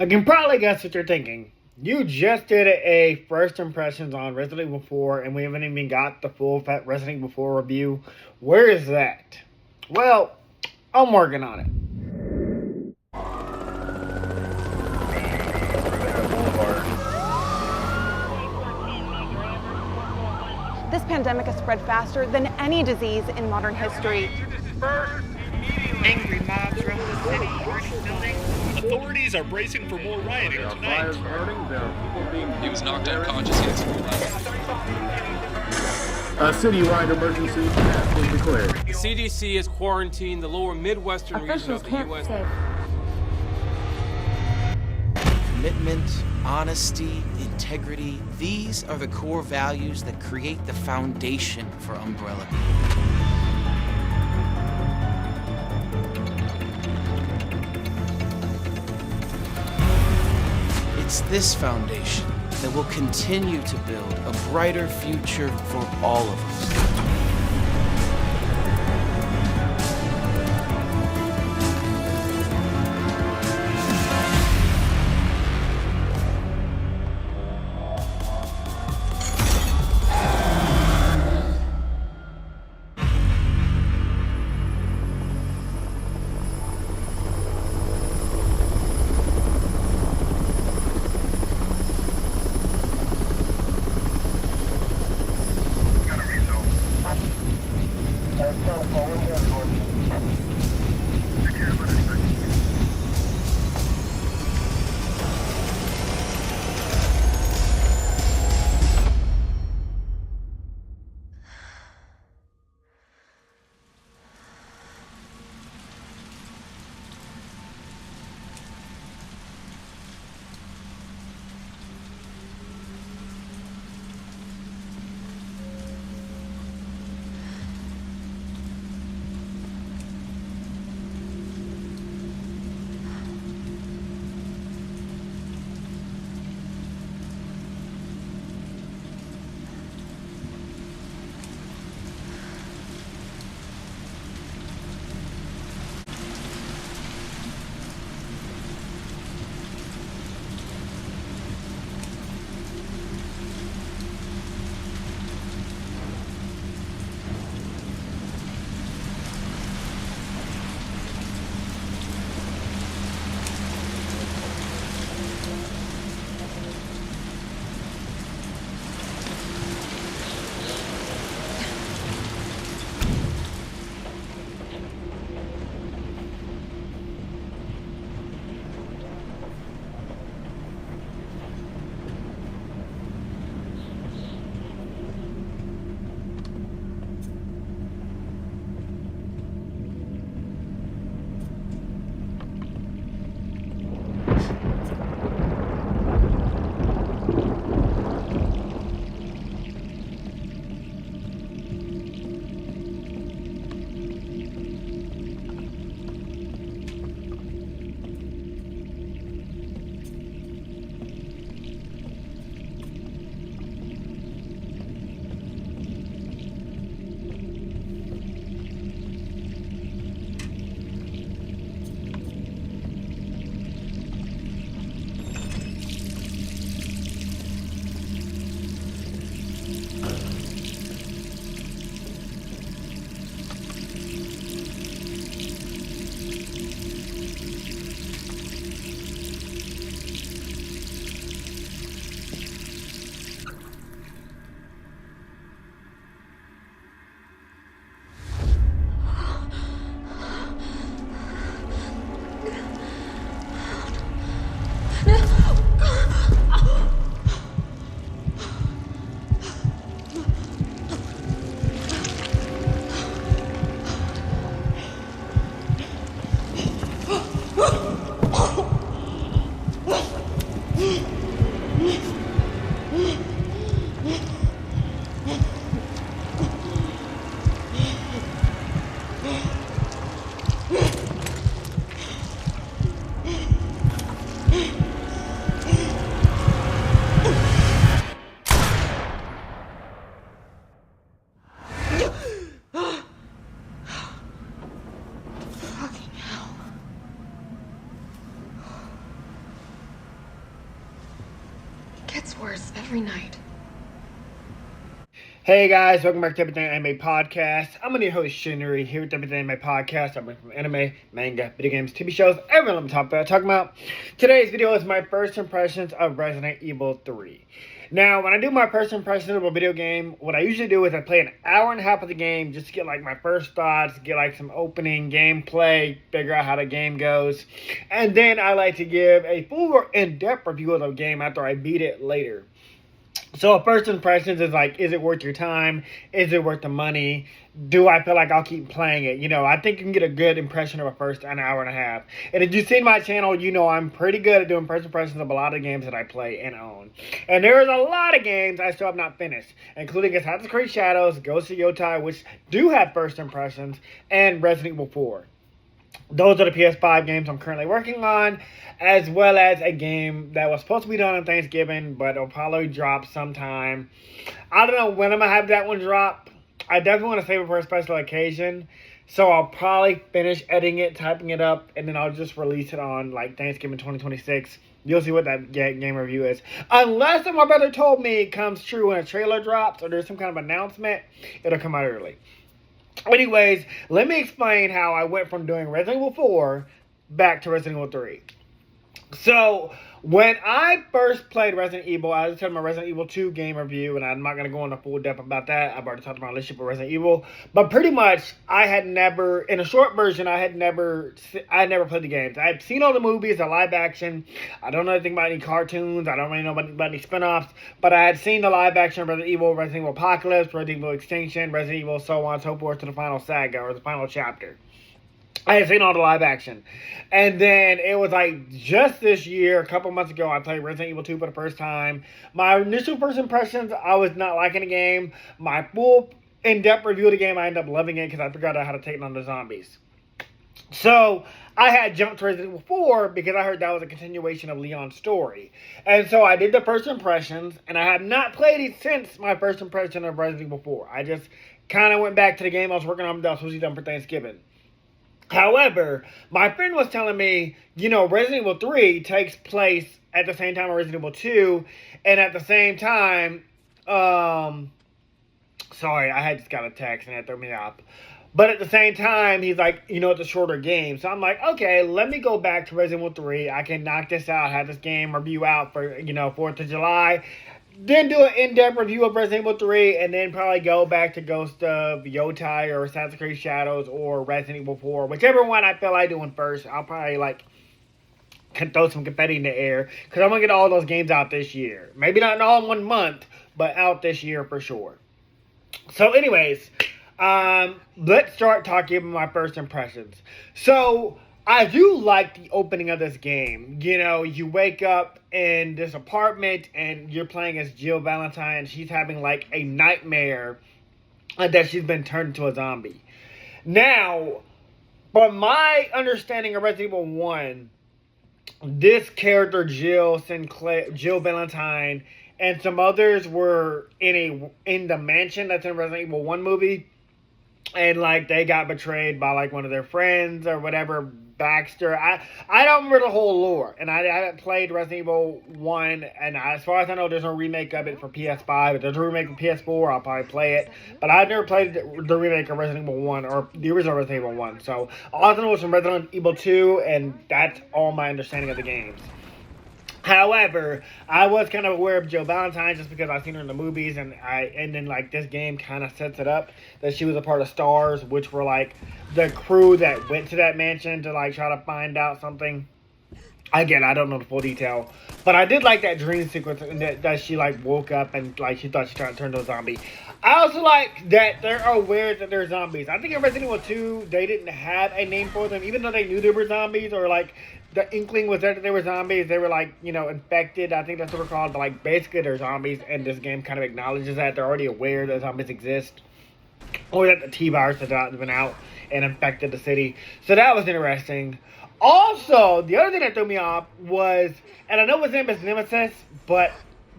I can probably guess what you're thinking. You just did a first impressions on Resident Evil 4, and we haven't even got the full Resident Evil 4 review. Where is that? Well, I'm working on it. This pandemic has spread faster than any disease in modern history. Angry mobs roam the city, burning buildings. Authorities are bracing for more rioting tonight. He was knocked unconscious. A citywide emergency has been declared. The CDC has quarantined the lower Midwestern region of the U.S. Commitment, honesty, integrity, these are the core values that create the foundation for Umbrella. It's this foundation that will continue to build a brighter future for all of us. worse every night. Hey guys, welcome back to Everything Anime Podcast. I'm your host Shinry here with Everything Anime Podcast. I'm from anime, manga, video games, TV shows, everything I'm talking about. Today's video is my first impressions of Resident Evil 3. Now, when I do my first impressions of a video game, what I usually do is I play an hour and a half of the game just to get like my first thoughts, get like some opening gameplay, figure out how the game goes. And then I like to give a full or in-depth review of the game after I beat it later. So first impressions is like, is it worth your time? Is it worth the money? Do I feel like I'll keep playing it? You know, I think you can get a good impression of a first an hour and a half. And if you've seen my channel, you know I'm pretty good at doing first impressions of a lot of games that I play and own. And there is a lot of games I still have not finished, including Assassin's Creed Shadows, Ghost of Yotai, which do have first impressions, and Resident Evil 4. Those are the PS5 games I'm currently working on, as well as a game that was supposed to be done on Thanksgiving, but it'll probably drop sometime. I don't know when I'm going to have that one drop. I definitely want to save it for a special occasion, so I'll probably finish editing it, typing it up, and then I'll just release it on like Thanksgiving 2026. You'll see what that game review is. Unless my brother told me it comes true when a trailer drops or there's some kind of announcement, it'll come out early. Anyways, let me explain how I went from doing Resident Evil 4 back to Resident Evil 3. So, when I first played Resident Evil, I just had my Resident Evil 2 game review, and I'm not going to go into full depth about that. I've already talked about my relationship with Resident Evil. But pretty much, I had never, in a short version, I had never played the games. I had seen all the movies, the live action. I don't know anything about any cartoons. I don't really know about any spinoffs. But I had seen the live action Resident Evil, Resident Evil Apocalypse, Resident Evil Extinction, Resident Evil, so on and so forth, to the final saga, or the final chapter. I had seen all the live action. And then it was like just this year, a couple months ago, I played Resident Evil 2 for the first time. My initial first impressions, I was not liking the game. My full in-depth review of the game, I ended up loving it because I figured out how to take on the zombies. So I had jumped to Resident Evil 4 because I heard that was a continuation of Leon's story. And so I did the first impressions, and I have not played it since my first impression of Resident Evil 4. I just kind of went back to the game I was working on that was supposed to be done for Thanksgiving. However, my friend was telling me, you know, Resident Evil 3 takes place at the same time as Resident Evil 2, and at the same time, sorry, I had just got a text and that threw me off. But at the same time, he's like, you know, it's a shorter game. So I'm like, okay, let me go back to Resident Evil 3. I can knock this out, have this game review out for, you know, 4th of July. Then do an in-depth review of Resident Evil 3, and then probably go back to Ghost of Yotai or Assassin's Creed Shadows or Resident Evil 4. Whichever one I feel like doing first, I'll probably like throw some confetti in the air, because I'm going to get all those games out this year. Maybe not all in 1 month, but out this year for sure. So anyways, let's start talking about my first impressions. So I do like the opening of this game. You know, you wake up in this apartment and you're playing as Jill Valentine. She's having like a nightmare that she's been turned into a zombie. Now, from my understanding of Resident Evil 1, this character Jill Valentine and some others were in the mansion that's in Resident Evil 1 movie. And like they got betrayed by like one of their friends or whatever, Baxter. I don't remember the whole lore, and I haven't played Resident Evil 1, and as far as I know, there's no remake of it for PS5. If there's a remake for PS4, I'll probably play it. But I've never played the remake of Resident Evil 1 or the original Resident Evil 1. So all I know is from Resident Evil 2, and that's all my understanding of the games. However, I was kind of aware of Jill Valentine just because I've seen her in the movies, and then like this game kind of sets it up that she was a part of STARS, which were like the crew that went to that mansion to like try to find out something. Again, I don't know the full detail, but I did like that dream sequence that she like woke up and like she thought she tried to turn into a zombie. I also like that they're aware that they're zombies. I think in Resident Evil 2 they didn't have a name for them, even though they knew they were zombies, or like the inkling was that they were zombies. They were like, you know, infected. I think that's what we're called. But like basically they're zombies, and this game kind of acknowledges that they're already aware that zombies exist, or that the T-virus has been out and infected the city. So that was interesting. Also, the other thing that threw me off was, and I know his name is Nemesis, but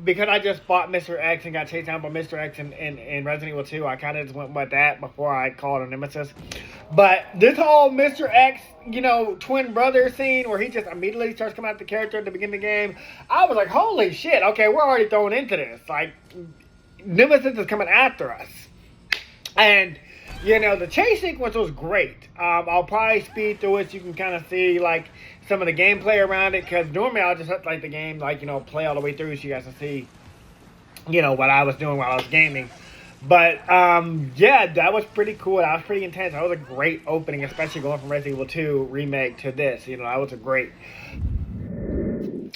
because I just bought Mr. X and got chased down by Mr. X in Resident Evil 2, I kind of just went with that before I called a nemesis. But this whole Mr. X, twin brother scene where he just immediately starts coming out the character at the beginning of the game, I was like, holy shit, okay, we're already thrown into this. Like, nemesis is coming after us. And, the chase sequence was great. I'll probably speed through it so you can kind of see, like, some of the gameplay around it, because normally I'll just let, like, the game, like, play all the way through so you guys can see, what I was doing while I was gaming. But, yeah, that was pretty cool. That was pretty intense. That was a great opening, especially going from Resident Evil 2 remake to this. That was a great...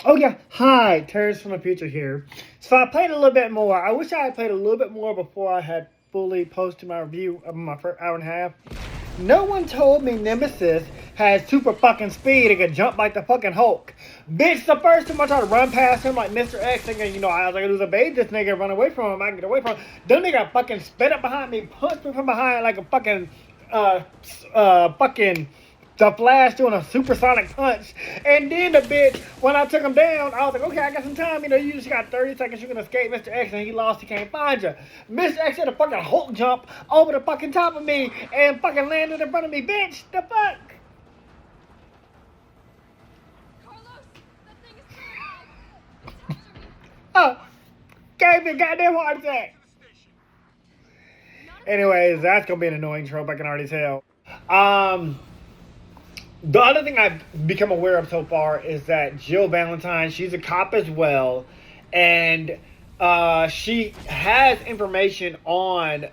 Oh, yeah. Hi, Terrence from the future here. So I played a little bit more. I wish I had played a little bit more before I had fully posted my review of my first hour and a half. No one told me Nemesis has super fucking speed and can jump like the fucking Hulk. Bitch, the first time I tried to run past him like Mr. X, thinking, I was like, there's a bait this nigga, run away from him, I can get away from him. Them nigga fucking spit up behind me, punched me from behind like a fucking, the Flash doing a supersonic punch. And then the bitch, when I took him down, I was like, okay, I got some time. You just got 30 seconds. You can escape Mr. X, and he lost. He can't find you. Mr. X did a fucking Hulk jump over the fucking top of me and fucking landed in front of me. Bitch, the fuck? Oh, gave me a goddamn heart attack. Anyways, that's gonna be an annoying trope, I can already tell. The other thing I've become aware of so far is that Jill Valentine, she's a cop as well, and she has information on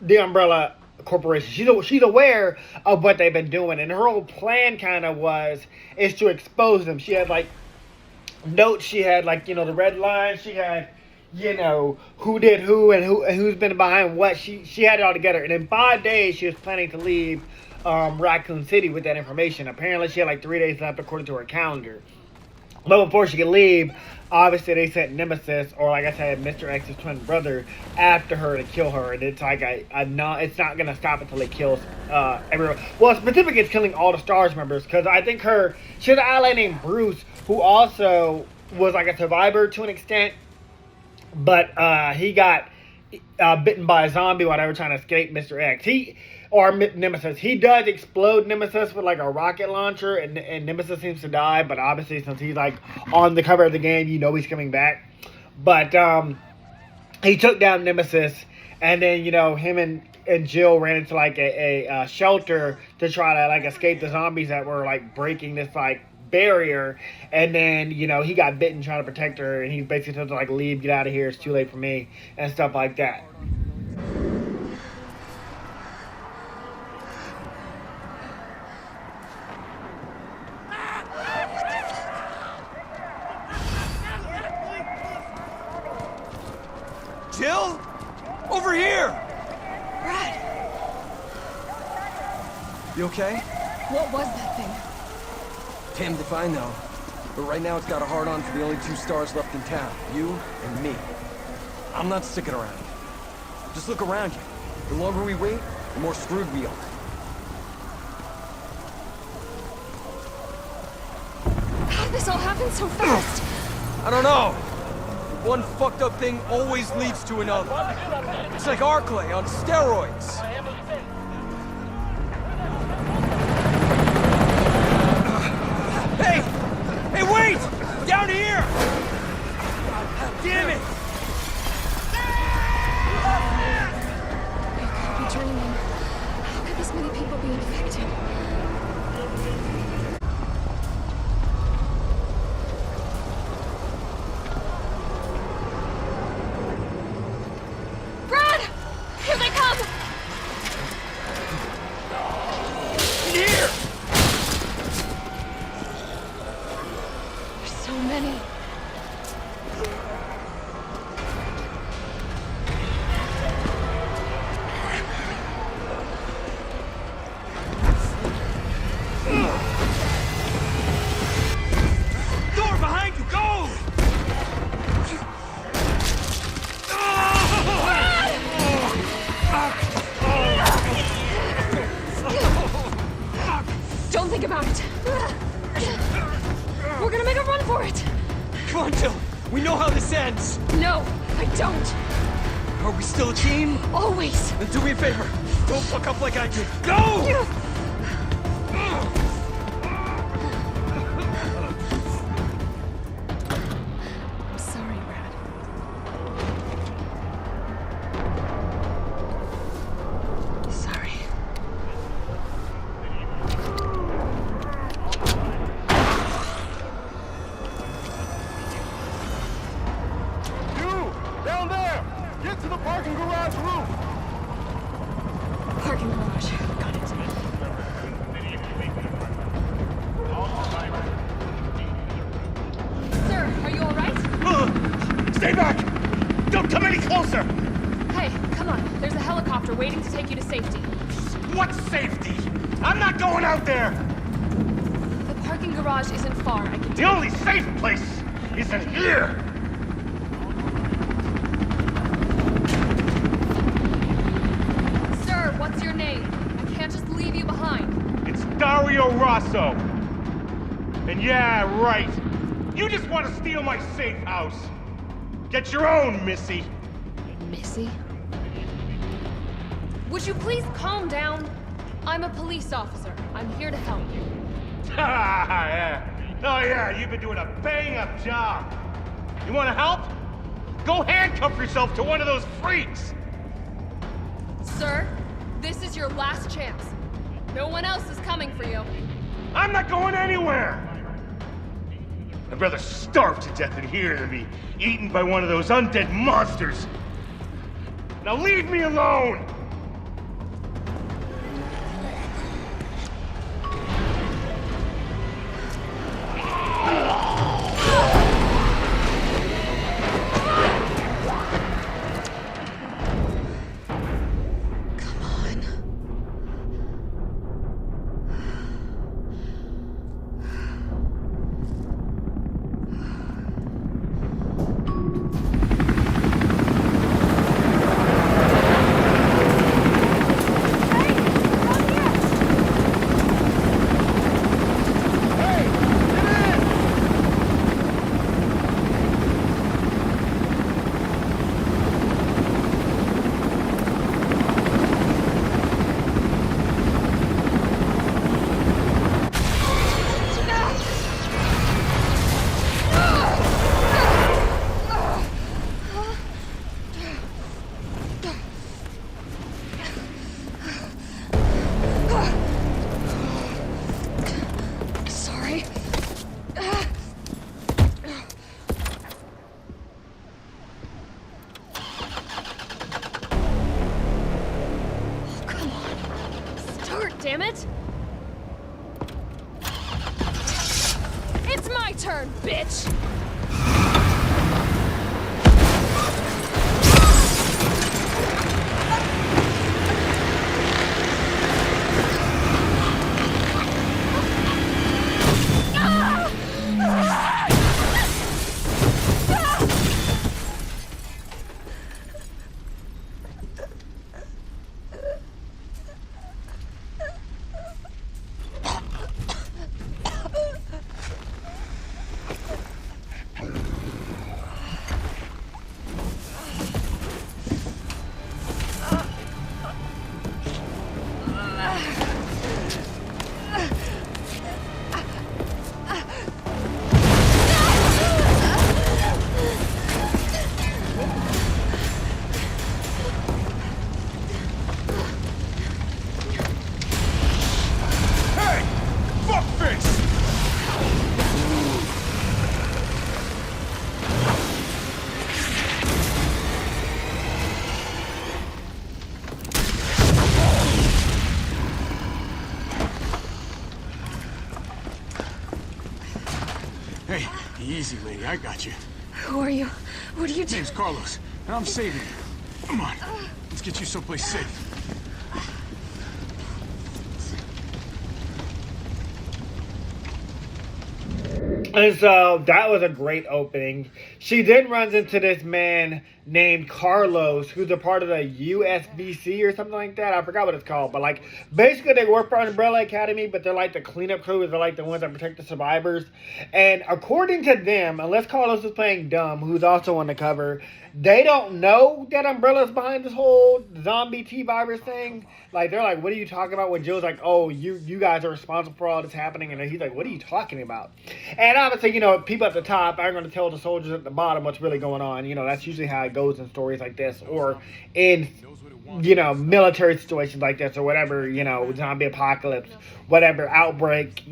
the Umbrella Corporation. She's aware of what they've been doing, and her whole plan kind of is to expose them. She had like notes, she had like the red lines, she had who did who and who's been behind what. She had it all together, and in 5 days she was planning to leave Raccoon City with that information. Apparently she had like 3 days left according to her calendar. But before she could leave, obviously they sent Nemesis, or like I said, Mr. X's twin brother, after her to kill her. And it's like it's not gonna stop until it kills everyone. Well, specifically it's killing all the STARS members, because I think she has an ally named Bruce, who also was like a survivor to an extent, but he got bitten by a zombie while they were trying to escape Mr. X. Or Nemesis. He does explode Nemesis with like a rocket launcher, and Nemesis seems to die, but obviously since he's like on the cover of the game, he's coming back. But he took down Nemesis, and then him and Jill ran into like a shelter to try to like escape the zombies that were like breaking this like barrier, and then he got bitten trying to protect her, and he basically told her like, leave, get out of here, it's too late for me, and stuff like that. Jill? Over here! Brad! You okay? What was that thing? Damned if I know. But right now it's got a hard-on for the only 2 STARS left in town. You and me. I'm not sticking around. Just look around you. The longer we wait, the more screwed we are. How did this all happen so fast? I don't know. One fucked up thing always leads to another. It's like Arclay on steroids. Hey! Hey, wait! Down here! Damn it! I could be dreaming. How could this many people be infected? Don't think about it. We're gonna make a run for it. Come on, Jill. We know how this ends. No, I don't. Are we still a team? Always. Then do me a favor. Don't fuck up like I did. Go! I'm sorry, Brad. Sorry. You! Down there! Get to the parking garage roof! Parking garage. Got it. Sir, are you all right? Stay back! Don't come any closer! Hey, come on. There's a helicopter waiting to take you to safety. What safety? I'm not going out there! The parking garage isn't far. I can The only safe place is in here! Sir, what's your name? I can't just leave you behind. It's Dario Rosso. And yeah, right. You just want to steal my safe house. Get your own, Missy. Missy? Would you please calm down? I'm a police officer. I'm here to help you. Yeah. Oh yeah, you've been doing a bang-up job. You want to help? Go handcuff yourself to one of those freaks. Sir, this is your last chance. No one else is coming for you. I'm not going anywhere. I'd rather starve to death in here than be eaten by one of those undead monsters. Now leave me alone! Sorry. Oh, come on. Start, damn it! It's my turn, bitch! Hey, easy, lady. I got you. Who are you? What are you doing? Name's Carlos, and I'm saving you. Come on. Let's get you someplace safe. And so that was a great opening. She then runs into this man named Carlos, who's a part of the USBC or something like that. I forgot what it's called, but like basically they work for Umbrella Academy, but they're like the cleanup crew. They're like the ones that protect the survivors. And according to them, unless Carlos is playing dumb, who's also on the cover, they don't know that Umbrella's behind this whole zombie T-virus thing. Like they're like, what are you talking about? When Jill's like, oh, you guys are responsible for all this happening, and he's like, what are you talking about? And obviously, people at the top aren't going to tell the soldiers at the bottom what's really going on. That's usually how it goes in stories like this, or in military situations like this, or whatever, zombie apocalypse, whatever, outbreak,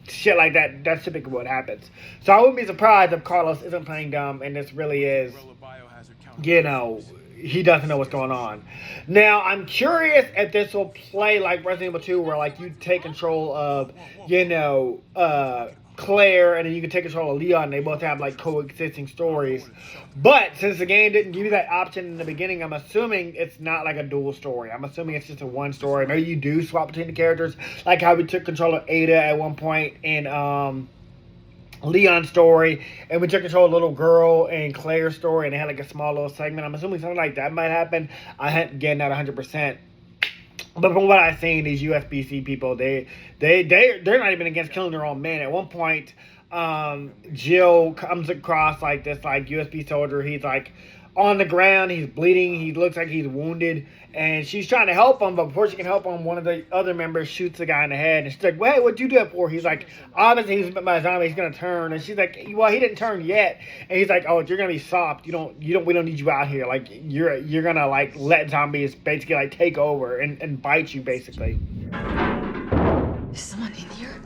shit like that. That's typically what happens. So I wouldn't be surprised if Carlos isn't playing dumb and this really is, he doesn't know what's going on. Now, I'm curious if this will play like Resident Evil 2, where like you take control of, Claire, and then you can take control of Leon, and they both have like coexisting stories. But since the game didn't give you that option in the beginning, I'm assuming it's not like a dual story. I'm assuming it's just a one story. Maybe you do swap between the characters, like how we took control of Ada at one point in Leon's story, and we took control of little girl and Claire's story, and they had like a small little segment. I'm assuming something like that might happen. I hadn't getting that 100%. But from what I've seen, these USBC people, they're not even against killing their own men. At one point, Jill comes across like this like USB soldier. He's like on the ground, he's bleeding, he looks like he's wounded, and she's trying to help him, but before she can help him, one of the other members shoots the guy in the head, and she's like, well, hey, what'd you do that for? He's like, obviously he's bit by a zombie, he's gonna turn, and she's like, well, he didn't turn yet, and he's like, oh, you're gonna be soft, we don't need you out here, like, you're gonna, like, let zombies basically, like, take over and bite you, basically. Is someone in here?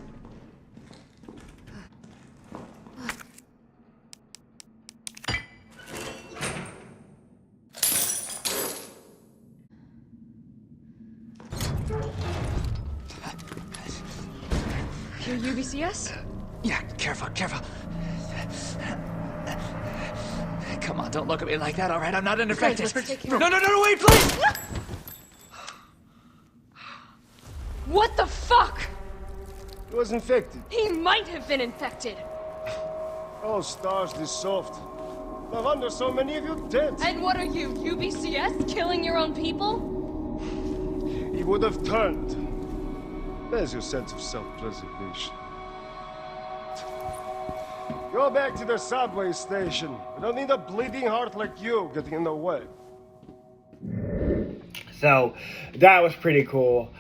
You're UBCS? Yeah, careful. Come on, don't look at me like that, all right? I'm not infected. No, wait, please! What the fuck? He was infected. He might have been infected. Oh, stars, this soft. No wonder so many of you dead. And what are you, UBCS? Killing your own people? He would have turned. There's your sense of self-preservation. Go back to the subway station. We don't need a bleeding heart like you getting in the way. So, that was pretty cool.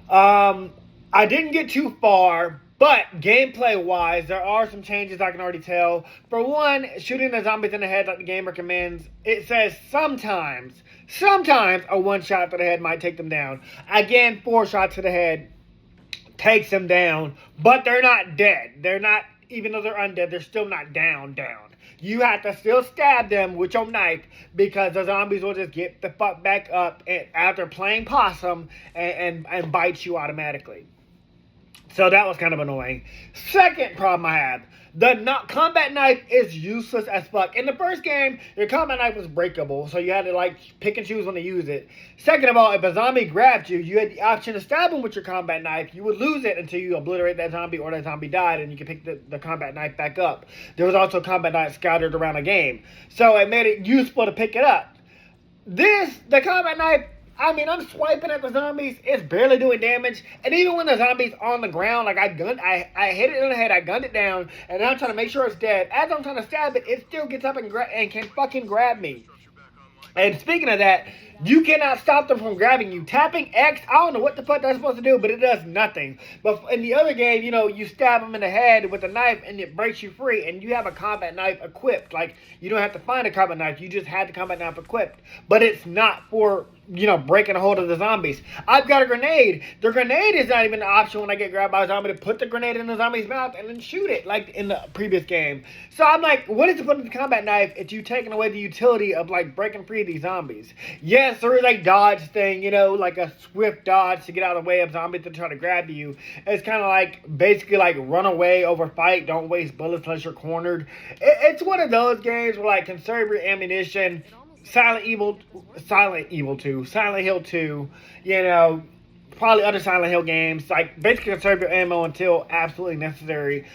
I didn't get too far, but gameplay-wise, there are some changes I can already tell. For one, shooting the zombies in the head like the game recommends, it says sometimes a one shot to the head might take them down. Again, 4 shots to the head takes them down, but they're not dead. They're not, even though they're undead, they're still not down. You have to still stab them with your knife, because the zombies will just get the fuck back up and after playing possum and bite you automatically. So that was kind of annoying. Second problem I have, the combat knife is useless as fuck. In the first game, your combat knife was breakable, so you had to like pick and choose when to use it. Second of all, if a zombie grabbed you, you had the option to stab him with your combat knife. You would lose it until you obliterate that zombie or that zombie died, and you could pick the combat knife back up. There was also combat knife scattered around the game, so it made it useful to pick it up. The combat knife, I mean, I'm swiping at the zombies. It's barely doing damage. And even when the zombie's on the ground, like I hit it in the head, I gunned it down, and I'm trying to make sure it's dead. As I'm trying to stab it, it still gets up and can fucking grab me. And speaking of that, you cannot stop them from grabbing you. Tapping X, I don't know what the fuck that's supposed to do, but it does nothing. But in the other game, you stab them in the head with a knife and it breaks you free, and you have a combat knife equipped. Like, you don't have to find a combat knife, you just had the combat knife equipped. But it's not for, breaking a hold of the zombies. I've got a grenade. The grenade is not even an option when I get grabbed by a zombie, to put the grenade in the zombie's mouth and then shoot it, like in the previous game. So I'm like, what is the point of the combat knife if you're taking away the utility of, like, breaking free of these zombies? Yes, there is a dodge thing, like a swift dodge to get out of the way of zombies to try to grab you. It's kind of like, basically like run away over fight, don't waste bullets unless you're cornered. It's one of those games where, like, conserve your ammunition. Silent Hill 2, probably other Silent Hill games, like, basically conserve your ammo until absolutely necessary.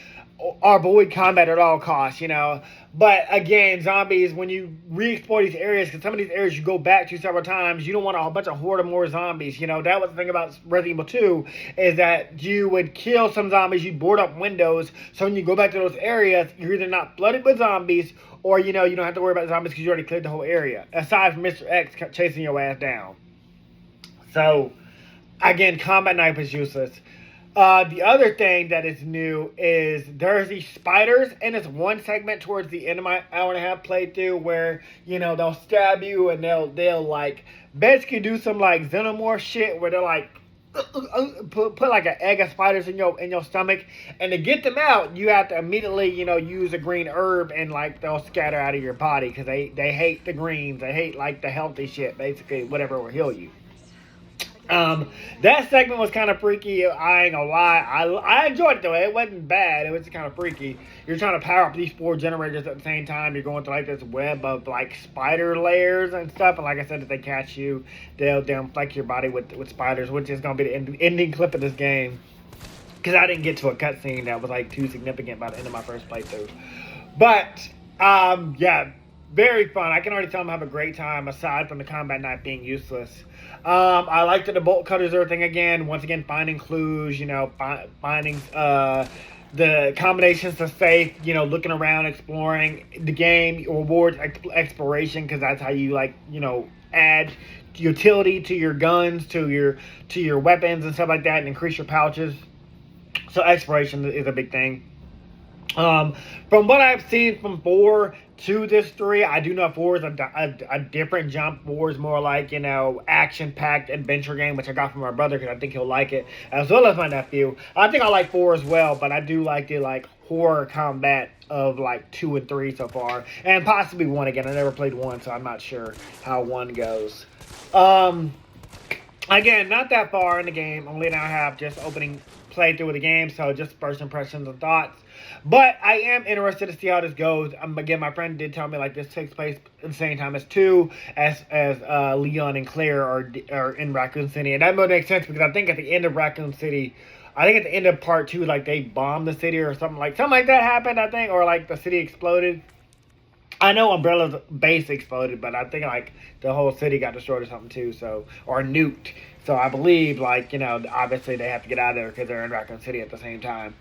avoid combat at all costs, you know. But again, zombies, when you re-explore these areas, because some of these areas you go back to several times, you don't want a bunch of horde of more zombies, you know. That was the thing about Resident Evil 2, is that you would kill some zombies, you'd board up windows, so when you go back to those areas, you're either not flooded with zombies, or, you know, you don't have to worry about zombies because you already cleared the whole area, aside from Mr. X chasing your ass down. So, again, combat knife is useless. The other thing that is new is there's these spiders in this one segment towards the end of my hour and a half playthrough where, you know, they'll stab you and they'll like basically do some like xenomorph shit where they're like put like an egg of spiders in your stomach, and to get them out you have to immediately, you know, use a green herb and like they'll scatter out of your body because they hate the greens, they hate like the healthy shit, basically whatever will heal you. That segment was kind of freaky. I ain't gonna lie. I enjoyed it though. It wasn't bad. It was kind of freaky. You're trying to power up these 4 generators at the same time. You're going through like this web of like spider layers and stuff. And like I said, if they catch you, they'll infect your body with spiders, which is gonna be the ending clip of this game. Because I didn't get to a cutscene that was like too significant by the end of my first playthrough. But yeah, very fun. I can already tell them I have a great time aside from the combat knife being useless. I liked that the bolt cutters everything again. Once again, finding clues, you know, finding the combinations to safe, you know, looking around, exploring. The game rewards exploration because that's how you, like, you know, add utility to your guns, to your weapons and stuff like that, and increase your pouches. So exploration is a big thing. From what I've seen from 4 to this 3, I do know 4 is a different jump. 4 is more like, you know, action-packed adventure game, which I got from my brother because I think he'll like it, as well as my nephew. I think I like 4 as well, but I do like the like horror combat of like 2 and 3 so far, and possibly 1 again. I never played 1, so I'm not sure how 1 goes. Again, not that far in the game. Only now I have just opening playthrough of the game, so just first impressions and thoughts. But I am interested to see how this goes. Again, my friend did tell me like this takes place at the same time as 2, as Leon and Claire are in Raccoon City, and that would make sense because I think at the end of Raccoon City, I think at the end of part 2, like they bombed the city or something like that happened. I think, or like the city exploded. I know Umbrella's base exploded, but I think like the whole city got destroyed or something too. So, or nuked. So I believe, like, you know, obviously they have to get out of there because they're in Raccoon City at the same time.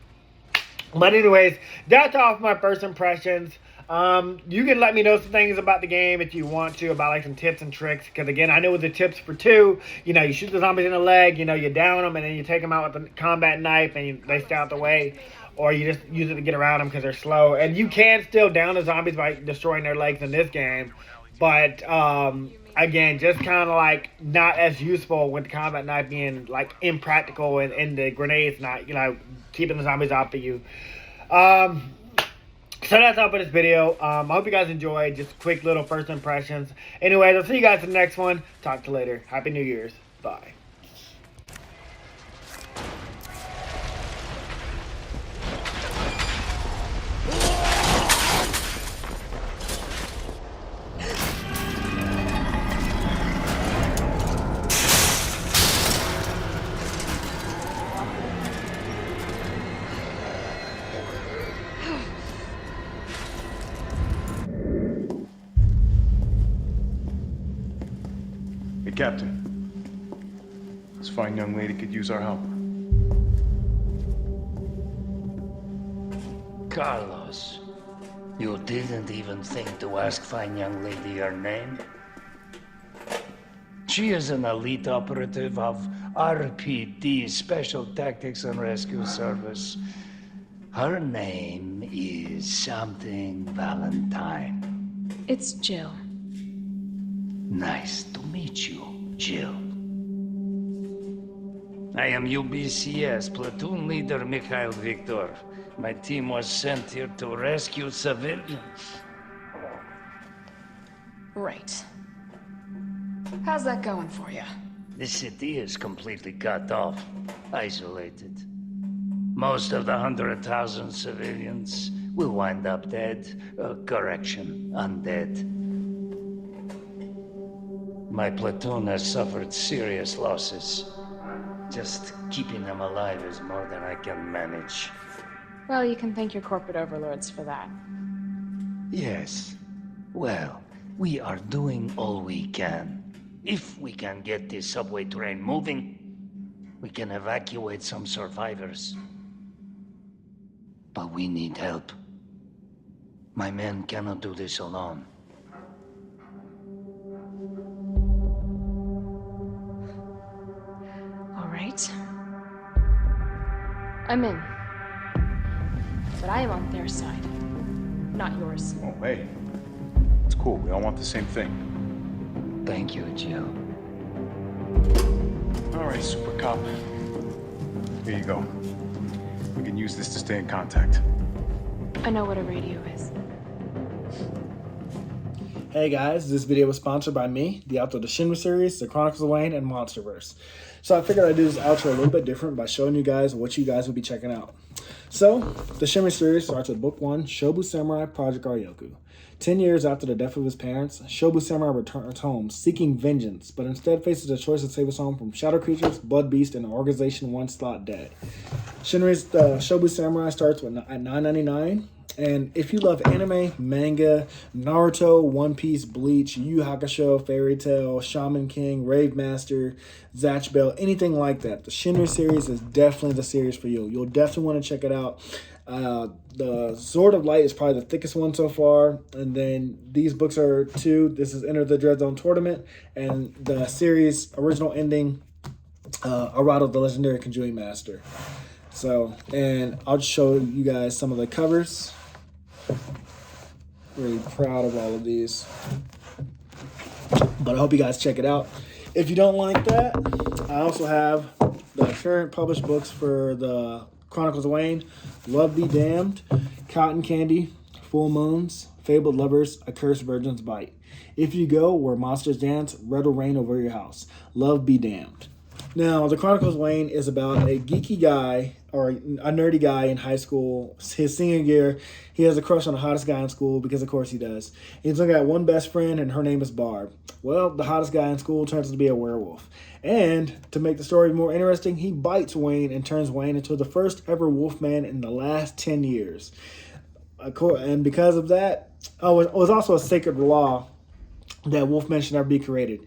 But anyways, that's all for my first impressions. You can let me know some things about the game if you want to, about like some tips and tricks. Because again, I know with the tips for 2, you know, you shoot the zombies in the leg, you know, you down them, and then you take them out with the combat knife and they stay out the way. Or you just use it to get around them because they're slow. And you can still down the zombies by destroying their legs in this game. But again, just kind of like not as useful with the combat knife being like impractical and the grenades not, you know, keeping the zombies off of you. So that's all for this video. I hope you guys enjoyed. Just quick little first impressions. Anyways, I'll see you guys in the next one. Talk to you later. Happy New Year's. Bye. Captain, this fine young lady could use our help. Carlos, you didn't even think to ask fine young lady her name? She is an elite operative of RPD, Special Tactics and Rescue Service. Her name is something Valentine. It's Jill. Nice to meet you, Jill. I am UBCS Platoon Leader Mikhail Victor. My team was sent here to rescue civilians. Right. How's that going for you? The city is completely cut off, isolated. Most of the 100,000 civilians will wind up dead. Correction, undead. My platoon has suffered serious losses. Just keeping them alive is more than I can manage. Well, you can thank your corporate overlords for that. Yes. Well, we are doing all we can. If we can get this subway train moving, we can evacuate some survivors. But we need help. My men cannot do this alone. All right. I'm in. But I am on their side, not yours. Oh, hey. It's cool. We all want the same thing. Thank you, Jill. All right, Super Cop. Here you go. We can use this to stay in contact. I know what a radio is. Hey guys, this video was sponsored by me, the author of the Shinry series, the Chronicles of Wayne, and Monsterverse. So I figured I'd do this outro a little bit different by showing you guys what you guys will be checking out. So, the Shinry series starts with Book 1, Shobu Samurai Project Aryoku. 10 years after the death of his parents, Shobu Samurai returns home seeking vengeance, but instead faces the choice to save his home from shadow creatures, blood beasts, and an organization once thought dead. Shinry's Shobu Samurai starts at $9.99. And if you love anime, manga, Naruto, One Piece, Bleach, Yu Yu Hakusho, Fairy Tail, Shaman King, Rave Master, Zatch Bell, anything like that, the Shinry series is definitely the series for you. You'll definitely want to check it out. The Sword of Light is probably the thickest one so far. And then these books are 2. This is Enter the Dread Zone Tournament. And the series original ending, Arado, the Legendary Konjuis Master. So, and I'll just show you guys some of the covers. Really proud of all of these. But I hope you guys check it out. If you don't like that, I also have the current published books for the Chronicles of Wayne, Love Be Damned, Cotton Candy, Full Moons, Fabled Lovers, A Cursed Virgin's Bite. If You Go Where Monsters Dance, Red will Rain Over Your House. Love Be Damned. Now, the Chronicles of Wayne is about a geeky guy, or a nerdy guy in high school. His senior year, he has a crush on the hottest guy in school, because of course he does. He's only got one best friend, and her name is Barb. Well, the hottest guy in school turns out to be a werewolf. And to make the story more interesting, he bites Wayne and turns Wayne into the first ever wolfman in the last 10 years. And because of that, it was also a sacred law that wolfmen should never be created.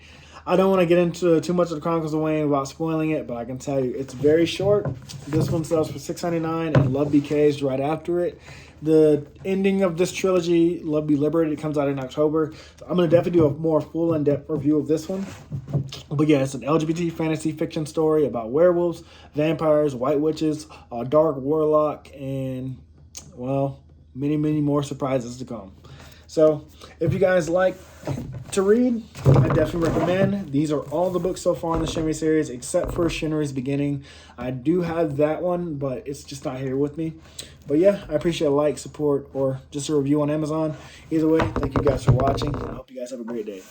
I don't want to get into too much of the Chronicles of Wayne without spoiling it, but I can tell you it's very short. This one sells for $6.99, and Love Be Caged right after it. The ending of this trilogy, Love Be Liberated, comes out in October. So I'm going to definitely do a more full in-depth review of this one. But yeah, it's an LGBT fantasy fiction story about werewolves, vampires, white witches, a dark warlock, and, well, many, many more surprises to come. So if you guys like to read, I definitely recommend. These are all the books so far in the Shinry series, except for Shinry's Beginning. I do have that one, but it's just not here with me. But yeah, I appreciate a like, support, or just a review on Amazon. Either way, thank you guys for watching. I hope you guys have a great day.